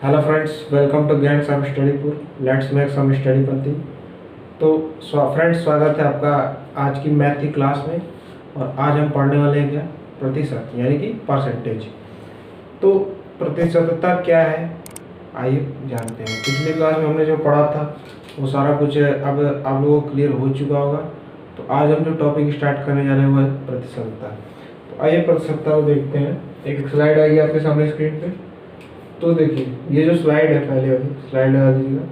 Hello friends, welcome to गैंग सम स्टडीपुर। लेट्स मेक सम स्टडी पंथी। तो फ्रेंड्स, स्वागत है आपका आज की मैथ की क्लास में। और आज हम पढ़ने वाले हैं क्या, प्रतिशत यानी कि परसेंटेज। तो प्रतिशतता क्या है, आइए जानते हैं। पिछली क्लास में हमने जो पढ़ा था वो सारा कुछ अब आप लोगों को क्लियर हो चुका होगा। तो आज हम जो टॉपिक स्टार्ट करने जा रहे हैं वो है प्रतिशतता। तो आइए प्रतिशतता को देखते हैं। एक स्लाइड आएगी आपके सामने स्क्रीन पे। तो देखिए, ये जो स्लाइड है, पहले वाली स्लाइड लगा दीजिएगा।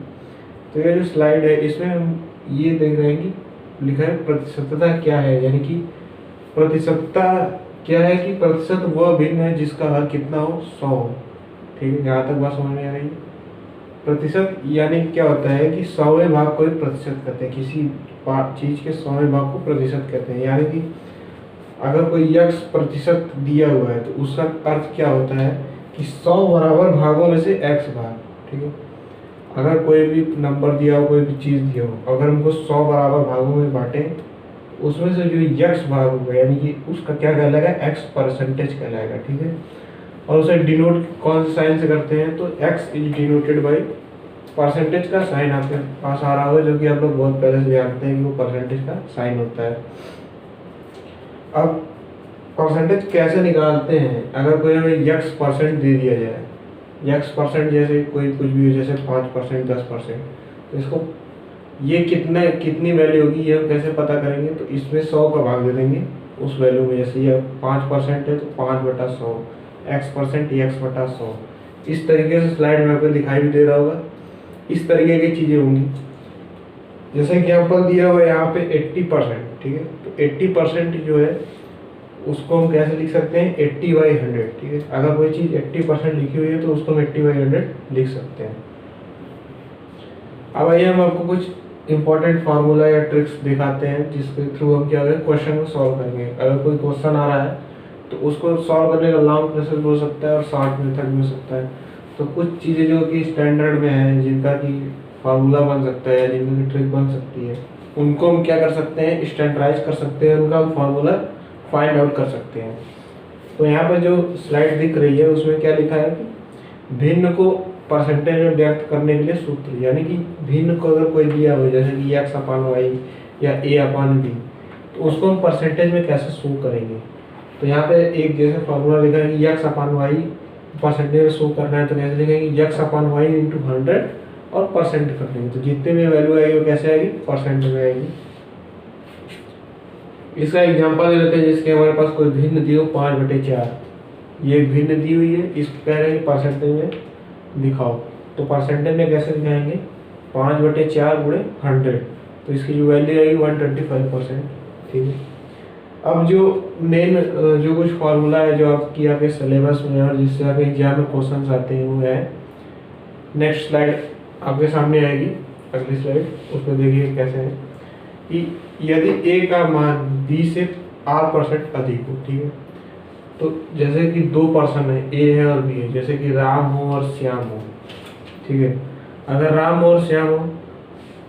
तो ये जो स्लाइड है इसमें हम ये देख रहे हैं कि लिखा है प्रतिशतता क्या है, यानी कि प्रतिशतता क्या है कि प्रतिशत वह भिन्न है जिसका हर कितना हो, 100 हो। ठीक है, यहाँ तक बात समझ में आ रही है। प्रतिशत यानी क्या होता है कि 100वें भाग को ही प्रतिशत कहते हैं। किसी चीज के 100वें भाग को प्रतिशत कहते हैं। यानी कि अगर कोई x प्रतिशत दिया हुआ है तो उसका अर्थ क्या होता है कि 100 बराबर भागों में से x भाग। ठीक है, अगर कोई भी नंबर दिया हो, कोई भी चीज़ दिया हो, अगर हमको 100 बराबर भागों में बांटें, उसमें से जो x भाग होगा यानी कि उसका क्या कहलाएगा, x परसेंटेज कहलाएगा। ठीक है, और उसे डिनोट कौन से साइन से करते हैं, तो x is denoted by percentage का साइन आपके पास आ रहा होगा, जो कि आप लोग बहुत पहले से जानते हैं कि वो परसेंटेज का साइन होता है। अब परसेंटेज कैसे निकालते हैं, अगर कोई हमें x परसेंट दे दिया जाए, x परसेंट जैसे कोई कुछ भी हो, जैसे 5%, 10%, तो इसको ये कितनी वैल्यू होगी ये हम कैसे पता करेंगे। तो इसमें 100 का भाग दे देंगे उस वैल्यू में। जैसे ये 5% है तो 5/100, x% x/100। इस तरीके से स्लाइड में आपको दिखाई भी दे रहा होगा। इस तरीके की चीज़ें होंगी। जैसे एग्जाम्पल दिया हुआ है यहाँ पे 80%। ठीक है, तो 80% जो है उसको हम कैसे लिख सकते हैं, 80/100। ठीक है, अगर कोई चीज़ 80% लिखी हुई है तो उसको हम 80/100 लिख सकते हैं। अब आइए हम आपको कुछ इंपॉर्टेंट फार्मूला या ट्रिक्स दिखाते हैं जिसके थ्रू हम क्या करें, क्वेश्चन को सॉल्व करेंगे। अगर कोई क्वेश्चन आ रहा है तो उसको सॉल्व करने का लॉन्ग प्रोसेस भी हो सकता है और शॉर्ट मेथड भी हो सकता है। तो कुछ चीज़ें जो कि स्टैंडर्ड में है, जिनका कि फार्मूला बन सकता है, जिनका की ट्रिक बन सकती है, उनको हम क्या कर सकते हैं, स्टैंडर्डाइज कर सकते हैं, उनका हम फार्मूला फाइंड आउट कर सकते हैं। तो यहाँ पर जो स्लाइड दिख रही है उसमें क्या लिखा है कि भिन्न को परसेंटेज में व्यक्त करने के लिए सूत्र, यानी कि भिन्न को अगर कोई दिया हो जैसे कि x/y या a/b, तो उसको हम परसेंटेज में कैसे शो करेंगे। तो यहाँ पे एक जैसे फार्मूला लिखा है कि x/y परसेंटेज में शो करना है, तो कैसे लिखेंगे, x/y × 100 और परसेंट कर देंगे। तो जितने भी वैल्यू आएगी वो कैसे आएगी, परसेंट में आएगी। इसका एग्जांपल ले लेते हैं, जिसके हमारे पास कोई भिन्न दी हो 5/4। ये भिन्न दी हुई है, इसको कह रहे हैं कि परसेंटेज में दिखाओ। तो परसेंटेज में कैसे दिखाएंगे, 5/4 × 100, तो इसकी जो वैल्यू आएगी 125%। ठीक है, अब जो मेन जो कुछ फार्मूला है जो आपकी आपके सिलेबस में और जिससे आपके एग्जाम में क्वेश्चंस आते हैं वो है, नेक्स्ट स्लाइड आपके सामने आएगी, अगली स्लाइड, उसमें देखिए कैसे है कि यदि a का मान b से r% अधिक हो। ठीक है, तो जैसे कि 2 पर्सन है, a है और b है, जैसे कि राम हो और श्याम हो। ठीक है, अगर राम हो और श्याम हो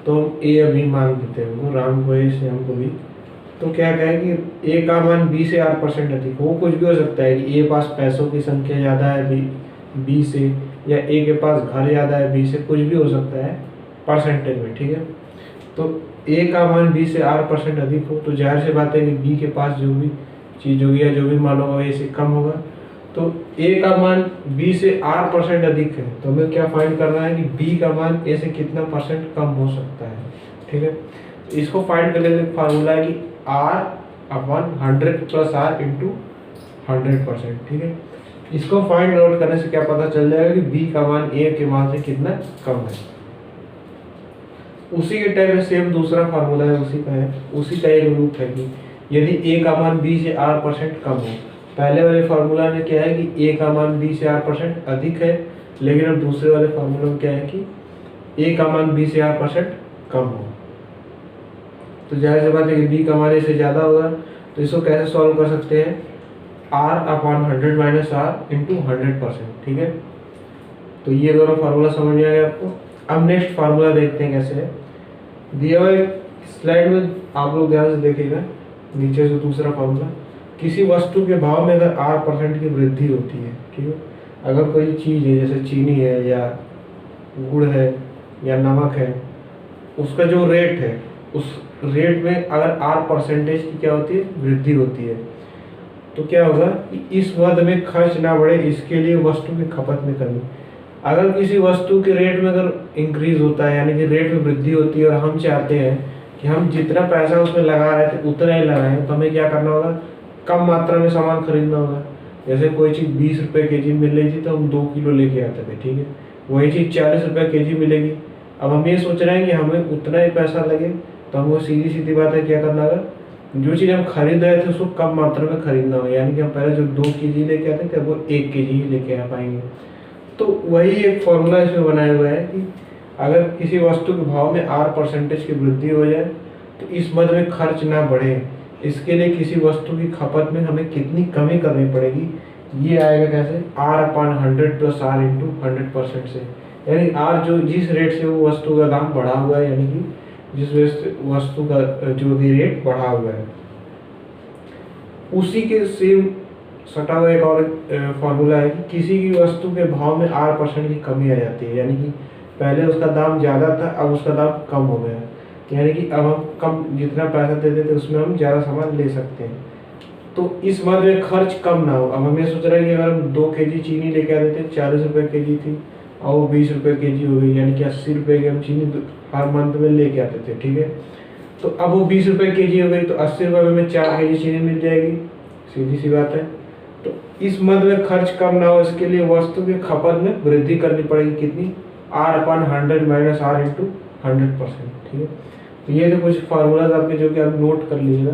तो हम a या b मान देते हैं, वो राम को a, श्याम को b। तो क्या कहे कि a का मान b से r% अधिक हो, कुछ भी हो सकता है कि a पास पैसों की संख्या ज़्यादा है b से, या a के पास घर ज़्यादा है b से, कुछ भी हो सकता है परसेंटेज में। ठीक है, तो a का मान b से r% अधिक हो, तो जाहिर सी बात है कि b के पास जो भी चीज़ होगी या जो भी मान होगा a से कम होगा। तो a का मान b से r% अधिक है, तो हमें क्या फाइंड करना है कि b का मान a से कितना परसेंट कम हो सकता है। ठीक है, तो इसको फाइंड करने का फार्मूला है कि r/100 + r × 100%। ठीक है, इसको फाइंड आउट करने से क्या पता चल जाएगा कि b का मान a के मान से कितना कम है। उसी के टाइप में सेम दूसरा फार्मूला है, उसी का एक रूप है कि यदि a का मान b से r% कम हो। पहले वाले फार्मूला में क्या है कि a का मान b से r% अधिक है, लेकिन अब दूसरे वाले फार्मूला में क्या है कि a का मान b से r% कम हो। तो जाहिर सी बात है कि b का मान a से ज़्यादा होगा। तो इसको कैसे सॉल्व कर सकते हैं, r/100 - r × 100%। ठीक है, तो ये दोनों फार्मूला समझ में आ गया आपको। अब नेक्स्ट फार्मूला देखते हैं कैसे है। दिया हुआ स्लाइड में आप लोग ध्यान से देखिएगा, नीचे से दूसरा फार्मूला, किसी वस्तु के भाव में अगर r% की वृद्धि होती है, ठीक है, अगर कोई चीज़ है जैसे चीनी है या गुड़ है या नमक है, उसका जो रेट है उस रेट में अगर आर परसेंटेज की क्या होती है, वृद्धि होती है, तो क्या होगा कि इस मद में खर्च ना बढ़े, इसके लिए वस्तु की खपत में कमी। अगर किसी वस्तु के रेट में अगर इंक्रीज होता है, यानी कि रेट में वृद्धि होती है, और हम चाहते हैं कि हम जितना पैसा उसमें लगा रहे थे उतना ही लगाएं, तो हमें क्या करना होगा, कम मात्रा में सामान खरीदना होगा। जैसे कोई चीज़ 20 रुपये के जी मिल रही थी तो हम 2 किलो लेके आते थे, ठीक है, वही चीज़ 40 रुपये के जी मिलेगी। अब हम ये सोच रहे हैं कि हमें उतना ही पैसा लगे, तो हमको सीधी सीधी बात है क्या करना होगा, जो चीज़ हम खरीद रहे थे उसको कम मात्रा में खरीदना होगा। यानी कि हम पहले जो 2 के जी लेके आते थे वो 1 के जी ही लेके आ पाएंगे। तो वही एक फॉर्मूला इसमें बनाया हुआ है कि अगर किसी वस्तु के भाव में आर परसेंटेज की वृद्धि हो जाए तो इस मद में खर्च ना बढ़े, इसके लिए किसी वस्तु की खपत में हमें कितनी कमी करनी पड़ेगी, ये आएगा कैसे, R upon 100 plus R into 100% से। यानी आर जो जिस रेट से वो वस्तु का दाम बढ़ा हुआ है, यानी कि जिस वस्तु का जो भी रेट बढ़ा हुआ है, उसी के सेम सटा हुआ एक और फॉर्मूला है कि किसी की वस्तु के भाव में आर परसेंट की कमी आ जाती है। यानी कि पहले उसका दाम ज़्यादा था, अब उसका दाम कम हो गया, यानी कि अब हम कम जितना पैसा देते थे उसमें हम ज़्यादा सामान ले सकते हैं। तो इस मद में खर्च कम ना हो। अब हमें सोच रहे हैं कि अगर हम 2 के जी चीनी लेके आते थे, 40 रुपये के जी थी, और वो 20 रुपये के जी हो गई, यानी कि 80 रुपये की हम चीनी हर मंथ में लेके आते थे, ठीक है। तो अब वो 20 रुपये के जी हो गई, तो 80 रुपये में 4 के जी चीनी मिल जाएगी, सीधी सी बात है। तो इस मद में खर्च कम ना हो, इसके लिए वस्तु की खपत में वृद्धि करनी पड़ेगी, कितनी, R upon 100 minus R into 100%, ठीक है। तो ये तो कुछ फार्मूलाज आपके जो कि आप नोट कर लीजिएगा।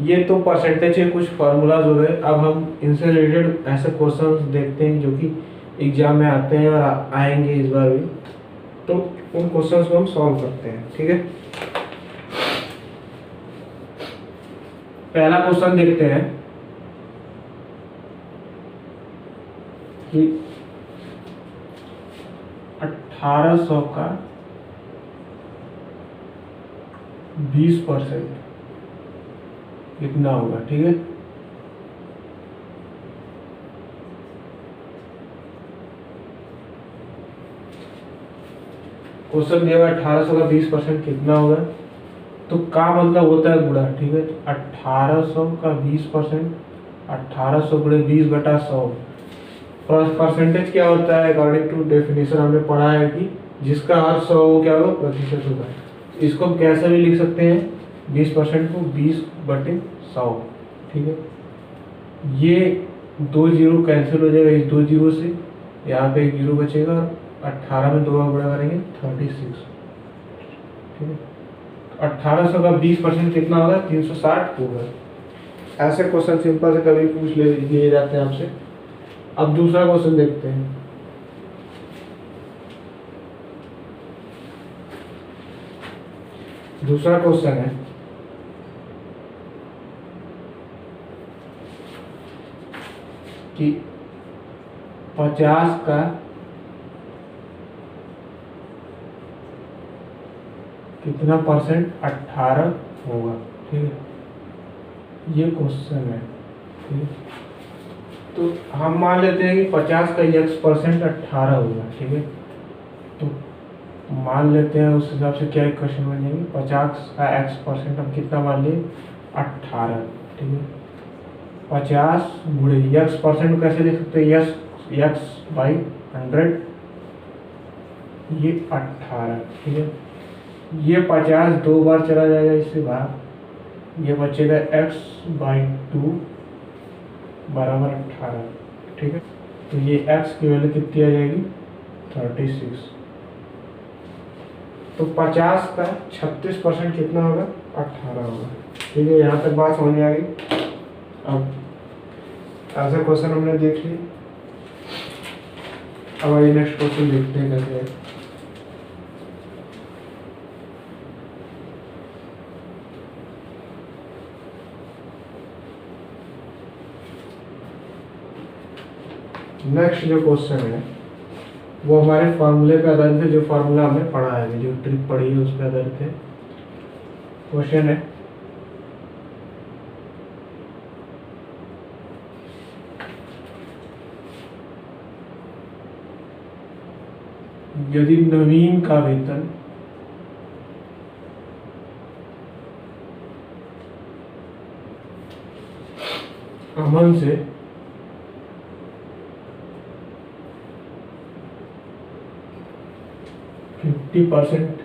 ये तो परसेंटेज के कुछ फार्मूलाज हो गए। अब हम इनसे रिलेटेड ऐसे क्वेश्चंस देखते हैं जो कि एग्जाम में आते हैं और आएंगे इस बार भी, तो उन क्वेश्चंस को हम सॉल्व करते हैं, ठीक है। पहला क्वेश्चन देखते हैं कि 1800 का 20% कितना होगा, ठीक है। क्वेश्चन दिया हुआ 1800 का 20% कितना होगा, तो का मतलब होता है गुणा, ठीक है। तो 1800 का 20%, 1800 गुणे 20/100, परसेंटेज क्या होता है, अकॉर्डिंग टू डेफिनेशन हमने पढ़ा है कि जिसका हर 100 हो क्या होगा, प्रतिशत होगा। इसको हम कैसे भी लिख सकते हैं, 20% को 20/100, ठीक है। ये 2 जीरो कैंसिल हो जाएगा इस 2 जीरो से, यहाँ पे 1 जीरो बचेगा, और 18 में 2 बार गुणा करेंगे 36, ठीक है। 1800 का 20% कितना होगा, 360 होगा। ऐसे क्वेश्चन सिंपल से कभी पूछ लिए जाते हैं आपसे। अब दूसरा क्वेश्चन देखते हैं। दूसरा क्वेश्चन है कि 50 का कितना परसेंट 18 होगा, ठीक है। ये क्वेश्चन है, ठीक है। तो हम मान लेते हैं कि 50 का x% 18 होगा, ठीक है। तो मान लेते हैं उस हिसाब से क्या इक्वेशन बन जाएगी, 50 का x% हम कितना मान लिए, 18, ठीक है। 50 गुणे x% कैसे लिख सकते हैं, x/100, ये 18, ठीक है। ये 50 2 बार चला जाएगा इससे बाहर, ये बचेगा x/2 बराबर 18, ठीक है। तो ये x की वैल्यू कितनी आ जाएगी, 36। तो 50 का 36% कितना होगा, 18 होगा, ठीक है। यहाँ तक बात समझ में आ गई। अब ऐसा क्वेश्चन हमने देख लिया। अब आइए नेक्स्ट क्वेश्चन देखते हैं कैसे है। नेक्स्ट जो क्वेश्चन है वो हमारे फार्मूले पे आधारित है, जो फार्मूला हमने पढ़ा है, जो ट्रिक पढ़ी है उस पे आधारित है। क्वेश्चन है यदि नवीन का वेतन अमन से 50%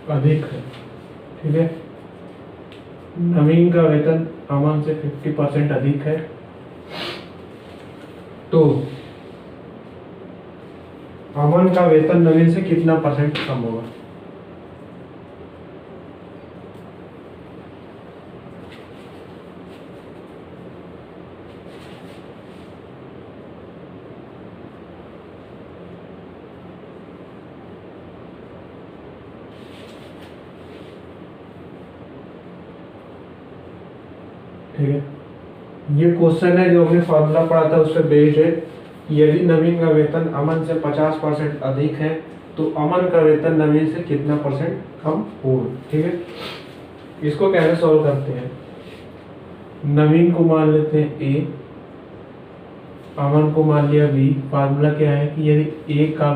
अधिक है, ठीक है, नवीन का वेतन अमन से 50% अधिक है, तो अमन का वेतन नवीन से कितना परसेंट कम होगा। ठीक है, ये क्वेश्चन है जो हमने फॉर्मूला पढ़ा था उस पर बेस्ड है। यदि नवीन का वेतन अमन से 50% अधिक है तो अमन का वेतन नवीन से कितना परसेंट कम होगा। ठीक है, इसको कैसे सॉल्व करते हैं। नवीन को मान लेते हैं ए, अमन को मान लिया बी। फार्मूला क्या है कि यदि ए का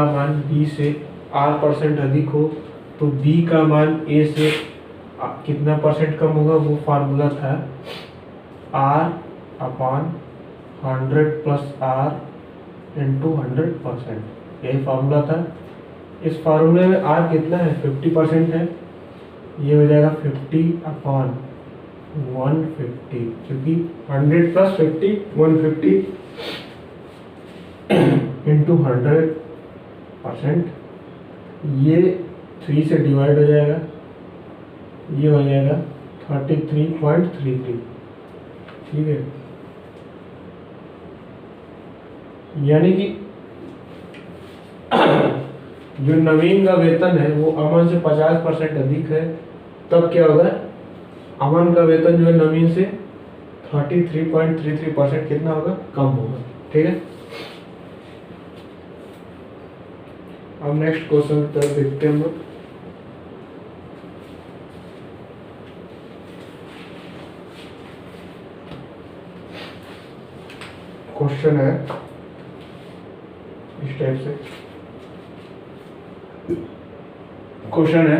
मान बी से r% अधिक हो तो बी का मान ए से कितना परसेंट कम होगा। वो फार्मूला था r/100 + r × 100%, यही फार्मूला था। इस फार्मूले में r कितना है, 50% है, ये हो जाएगा 50/150, क्योंकि 100 + 50 150 × 100%, ये 3 से डिवाइड हो जाएगा, ये हो जाएगा 33.33। ठीक है, यानी कि जो नवीन का वेतन है वो अमन से 50% अधिक है, तब क्या होगा, अमन का वेतन जो है नवीन से 33.33% कितना होगा, कम होगा। ठीक है, अब नेक्स्ट क्वेश्चन की तरफ देखते हैं हम लोग। क्वेश्चन है इस टाइप से, क्वेश्चन है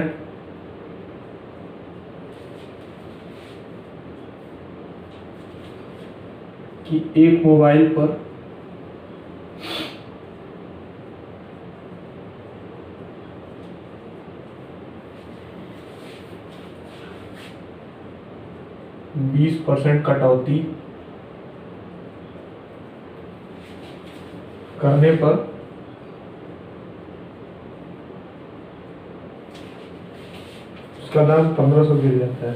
कि एक मोबाइल पर %20 कटौती करने पर उसका दाम 1500 गिर जाता है।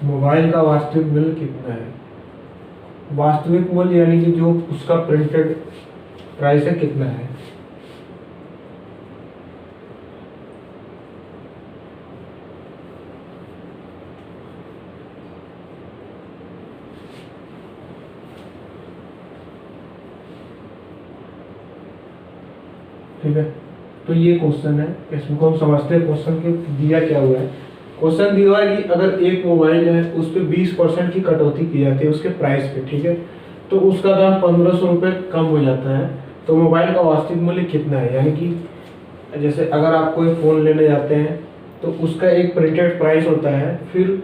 मोबाइल का वास्तविक मूल्य कितना है। वास्तविक मूल्य यानी कि जो उसका प्रिंटेड प्राइस है कितना है। ठीक है, तो ये क्वेश्चन है, इसको हम समझते हैं। क्वेश्चन के दिया क्या हुआ है, क्वेश्चन दिया हुआ है कि अगर एक मोबाइल है उस पर 20% की कटौती की जाती है उसके प्राइस पे, ठीक है, तो उसका दाम 1500 रुपये कम हो जाता है, तो मोबाइल का वास्तविक मूल्य कितना है। यानी कि जैसे अगर आप कोई फ़ोन लेने जाते हैं तो उसका एक प्रिंटेड प्राइस होता है, फिर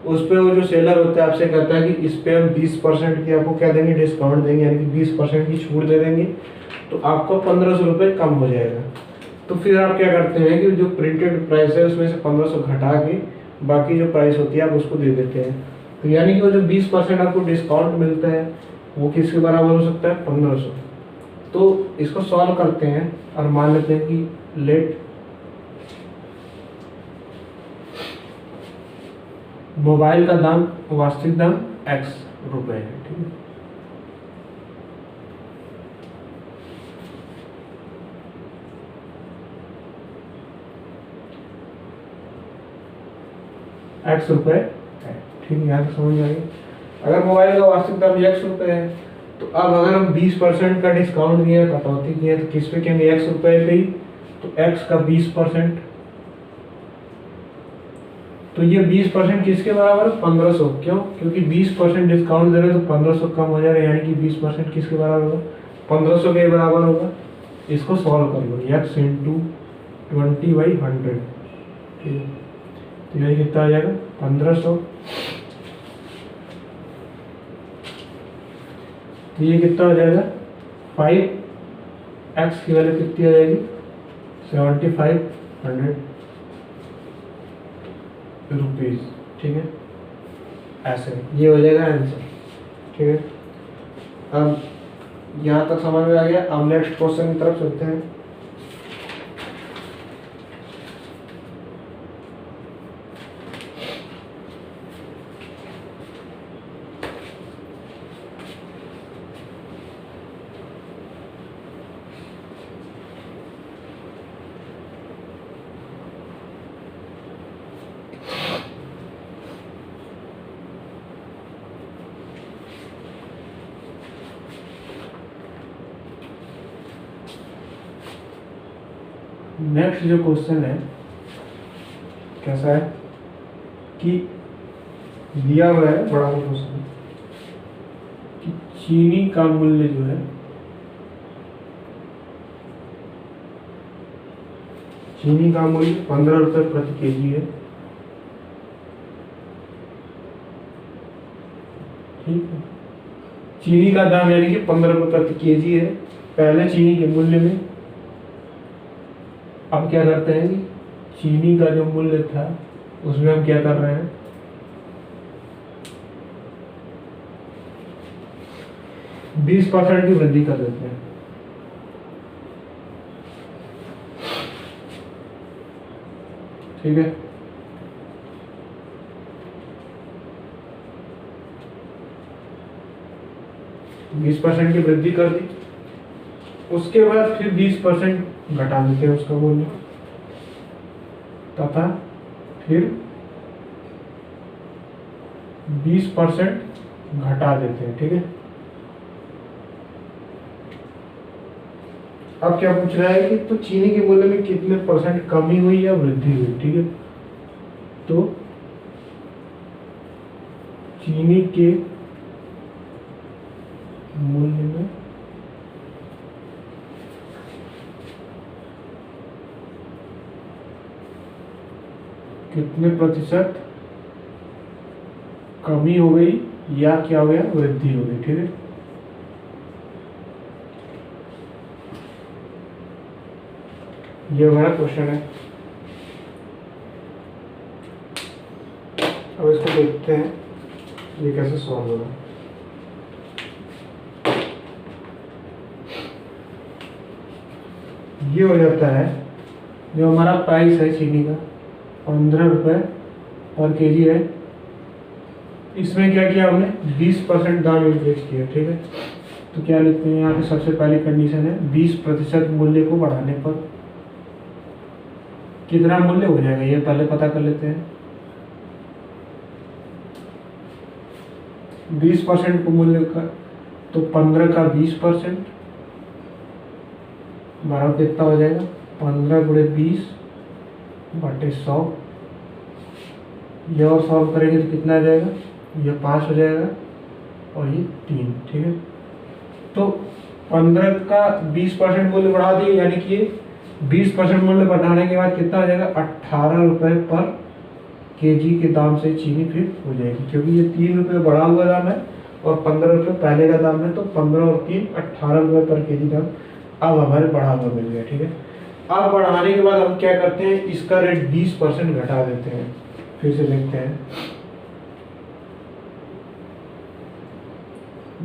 उस पर वो जो सेलर होता है आपसे कहता है कि इस पर हम 20% की आपको क्या देंगे, डिस्काउंट देंगे, यानी कि 20% की छूट दे देंगे, तो आपको 1500 रुपये कम हो जाएगा। तो फिर आप क्या करते हैं कि जो प्रिंटेड प्राइस है उसमें से 1500 घटा के बाकी जो प्राइस होती है आप उसको दे देते हैं। तो यानी कि वो जो 20% आपको डिस्काउंट मिलता है वो किसके बराबर हो सकता है, 1500। तो इसको सॉल्व करते हैं और मान लेते हैं कि लेट मोबाइल का दाम, वास्तविक दाम x रुपए है। ठीक है, x रुपए है। ठीक है, यहाँ तक समझ में आएगी। अगर मोबाइल का वास्तविक दाम x रुपए है तो अब अगर हम 20% का डिस्काउंट दिए, कटौती दिए, तो किस पे कहेंगे? x रुपए पे ही। तो x का 20%, तो ये 20% किसके बराबर है? 1500। क्यों? क्योंकि 20% डिस्काउंट दे रहे हैं तो 1500 कम हो जाएगा, यानी कि 20% किसके बराबर होगा? 1500 के बराबर होगा। इसको सॉल्व कर लो, x इंटू 20/100, ठीक है। तो ये कितना आ जाएगा? 1500। तो ये कितना हो जाएगा? 5x की वैल्यू कितनी आ जाएगी? 7500 रुपीज, ठीक है। ऐसे ये हो जाएगा आंसर, ठीक है। अब यहाँ तक समझ में आ गया। अब नेक्स्ट क्वेश्चन की तरफ चलते हैं। नेक्स्ट जो क्वेश्चन है कैसा है कि दिया हुआ है, बड़ा क्वेश्चन, कि चीनी का मूल्य जो है, चीनी का मूल्य 15 रुपए प्रति केजी है, ठीक है। चीनी का दाम यानी कि 15 रुपए प्रति केजी है पहले चीनी के मूल्य में। अब क्या करते हैं कि चीनी का जो मूल्य था उसमें हम क्या कर रहे हैं? 20% की वृद्धि कर देते हैं, ठीक है। बीस % की वृद्धि कर दी, उसके बाद फिर 20% घटा देते हैं उसका मूल्य, तथा फिर 20% घटा देते हैं, ठीक है। अब क्या पूछ रहा है कि तो चीनी के मूल्य में कितने % कमी हुई या वृद्धि हुई, ठीक है। तो चीनी के मूल्य में कितने % कमी हो गई या क्या हो गया? वृद्धि हो गई, ठीक है। ये हमारा क्वेश्चन है। अब इसको देखते हैं ये कैसे सॉल्व होगा। ये हो जाता है, जो हमारा प्राइस है चीनी का 15 रुपए पर केजी है, इसमें क्या किया हमने? 20% दाम इंक्रीज किया, ठीक है। तो क्या लिखते हैं यहाँ पे? सबसे पहली कंडीशन है 20% मूल्य को बढ़ाने पर कितना मूल्य हो जाएगा, ये पहले पता कर लेते हैं। 20% को मूल्य का, तो 15 का 20%, 12 कितना हो जाएगा? 15 गुणे 20/100। ये और सॉल्व करेंगे तो कितना आ जाएगा? ये 5 हो जाएगा और ये 3, ठीक है। तो 15 का 20% मूल्य बढ़ा दिए, यानी कि 20% मूल्य बढ़ाने के बाद कितना हो जाएगा? 18 रुपए पर केजी के दाम से चीनी फिर हो जाएगी, क्योंकि ये 3 रुपये बढ़ा हुआ दाम है और 15 रुपये पहले का दाम है। तो 15 और 3 18 रुपये पर केजी दाम अब हमारे बढ़ा हुआ मिल गया, ठीक है। अब बढ़ाने के बाद हम क्या करते हैं? इसका रेट 20% घटा देते हैं। फिर से देखते हैं,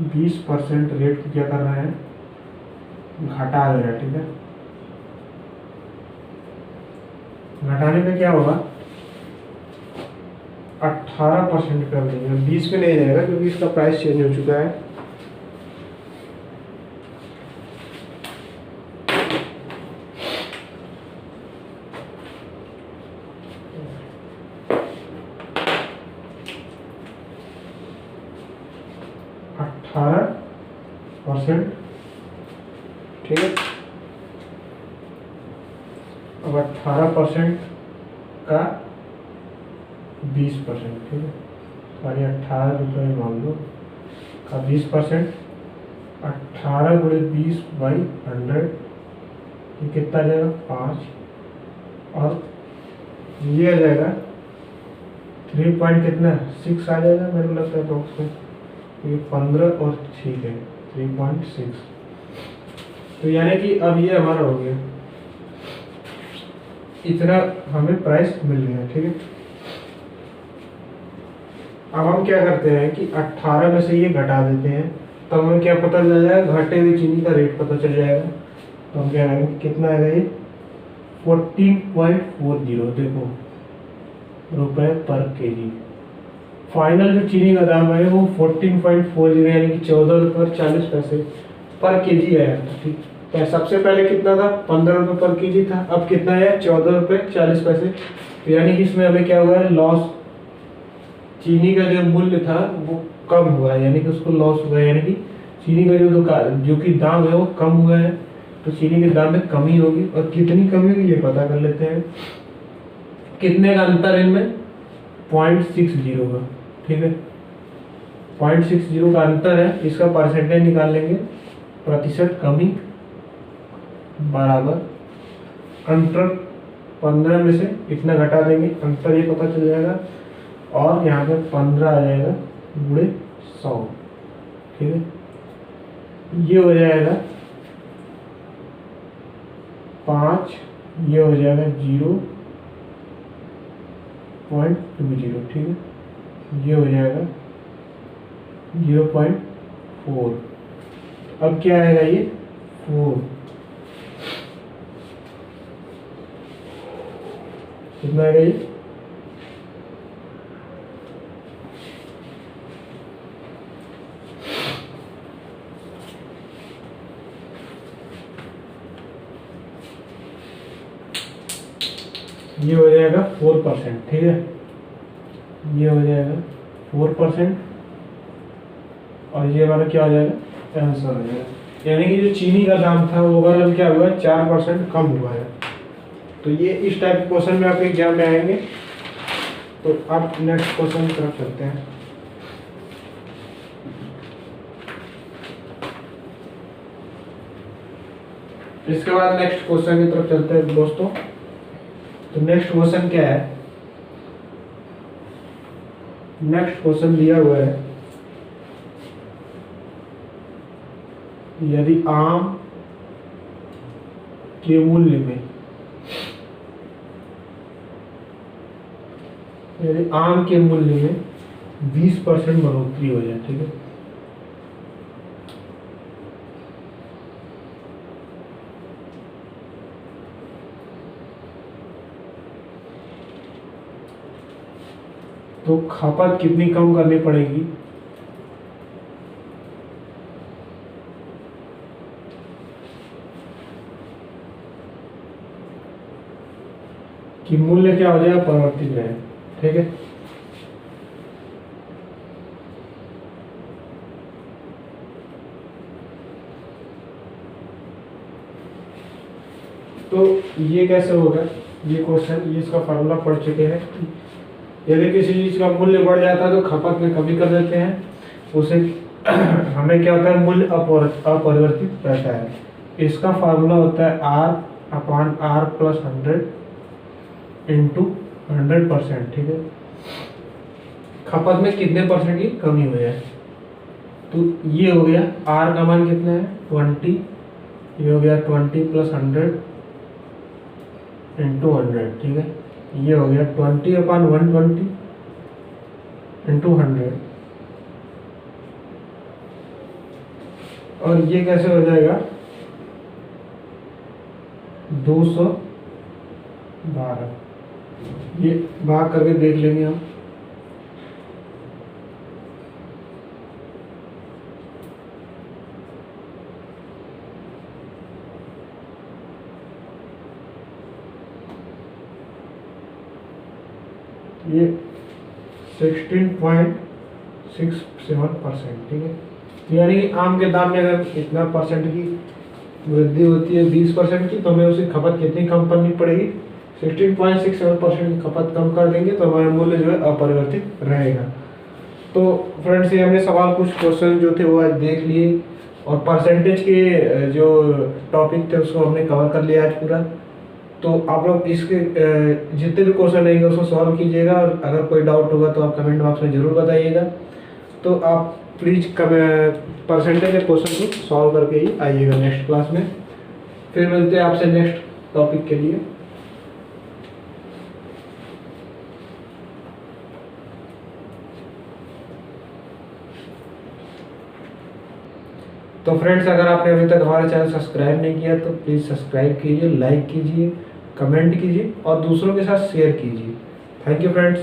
20% रेट को क्या कर रहे हैं? घटा दे रहे हैं, ठीक है। घटाने पे क्या होगा? 18% कर देंगे, 20 पे नहीं जाएगा क्योंकि इसका प्राइस चेंज हो चुका है। परसेंट, ठीक है। अब 18% का 20%, ठीक है, सॉरी 18 रुपये मान लो का 20%, 18 गुणे 20/100, ये कितना आ जाएगा 5, और ये आ जाएगा 3 पॉइंट कितना 6 आ जाएगा मेरे को लगता है बॉक्स में, ये 15 और ठीक है 3.6। तो यानी कि अब ये हमारा हो गया, इतना हमें प्राइस मिल गया, ठीक है। अब हम क्या करते हैं कि 18 में से ये घटा देते हैं, तो हमें क्या पता चल जाएगा, घटे हुए चीनी का रेट पता चल जाएगा। तो हम क्या करेंगे, कितना आएगा ये 14.40, देखो रुपए पर केजी। फाइनल जो चीनी का दाम है वो 14.40 यानी कि 14 रुपये 40 पैसे पर केजी आया था, ठीक। तो सबसे पहले कितना था, 15 रुपये पर केजी था, अब कितना है 14 रुपये 40 पैसे। तो यानी कि इसमें हमें क्या हुआ है, लॉस, चीनी का जो मूल्य था वो कम हुआ है, यानी कि उसको लॉस हुआ है, यानी कि चीनी का जो कि दाम है वो कम हुआ है। तो चीनी के दाम में कमी होगी, और कितनी कमी होगी ये पता कर लेते हैं। कितने का अंतर इनमें, 0.60 का, ठीक है, 0.60 का अंतर है। इसका परसेंटेज निकाल लेंगे, प्रतिशत कमी बराबर अंतर 15 में से इतना घटा देंगे, अंतर ये पता चल जाएगा, और यहाँ पे 15 आ जाएगा गुणे 100, ठीक है। ये हो जाएगा 5, ये हो जाएगा 0.20, ठीक है, ये हो जाएगा 0.4। अब क्या आएगा ये 4, कितना आएगा ये हो जाएगा 4%, ठीक है, ये हो जाएगा 4%, और ये हमारा क्या हो जाएगा, आंसर हो जाएगा। यानी कि जो चीनी का दाम था वो ओवरऑल क्या हुआ है, 4% कम हुआ है। तो ये इस टाइप के क्वेश्चन में आपके एग्जाम में आएंगे। तो अब नेक्स्ट क्वेश्चन की तरफ चलते हैं। इसके बाद नेक्स्ट क्वेश्चन की तरफ चलते हैं दोस्तों। तो नेक्स्ट क्वेश्चन क्या है, नेक्स्ट क्वेश्चन दिया हुआ है, यदि आम के मूल्य में, यदि आम के मूल्य में 20% बढ़ोतरी हो जाए, ठीक है, तो खपत कितनी कम करनी पड़ेगी, कि मूल्य क्या हो जाएगा, परिवर्तित रहे, ठीक है। तो ये कैसे होगा, ये क्वेश्चन, ये इसका फॉर्मूला पढ़ चुके हैं। यदि किसी चीज का मूल्य बढ़ जाता है तो खपत में कमी कर देते हैं, उसे हमें क्या होता है, मूल्य अपरिवर्तित रहता है। इसका फार्मूला होता है R/R+100 इंटू 100%, ठीक है। खपत में कितने परसेंट की कमी हुई है, तो ये हो गया R का मान कितना है 20, ये हो गया 20+100 इंटू 100, ठीक है, ये हो गया 20/120 इंटू 100, और ये कैसे हो जाएगा 212, ये भाग करके देख लेंगे हम। ये 16.67%, ठीक है। यानी कि आम के दाम में अगर इतना परसेंट की वृद्धि होती है 20% की, तो हमें उसकी खपत कितनी कम करनी पड़ेगी? 16.67% की खपत कम कर देंगे तो हमारा मूल्य जो है अपरिवर्तित रहेगा। तो फ्रेंड्स, ये हमने सवाल कुछ क्वेश्चन जो थे वो आज देख लिए, और परसेंटेज के जो टॉपिक थे उसको हमने कवर कर लिया आज पूरा। तो आप लोग इसके जितने भी क्वेश्चन रहेंगे उसको सॉल्व कीजिएगा, और अगर कोई डाउट होगा तो आप कमेंट बॉक्स में ज़रूर बताइएगा। तो आप प्लीज़ परसेंटेज के क्वेश्चन को सॉल्व करके ही आइएगा नेक्स्ट क्लास में। फिर मिलते हैं आपसे नेक्स्ट टॉपिक के लिए। तो फ्रेंड्स, अगर आपने अभी तक हमारा चैनल सब्सक्राइब नहीं किया तो प्लीज़ सब्सक्राइब कीजिए, लाइक कीजिए, कमेंट कीजिए और दूसरों के साथ शेयर कीजिए। Thank you friends.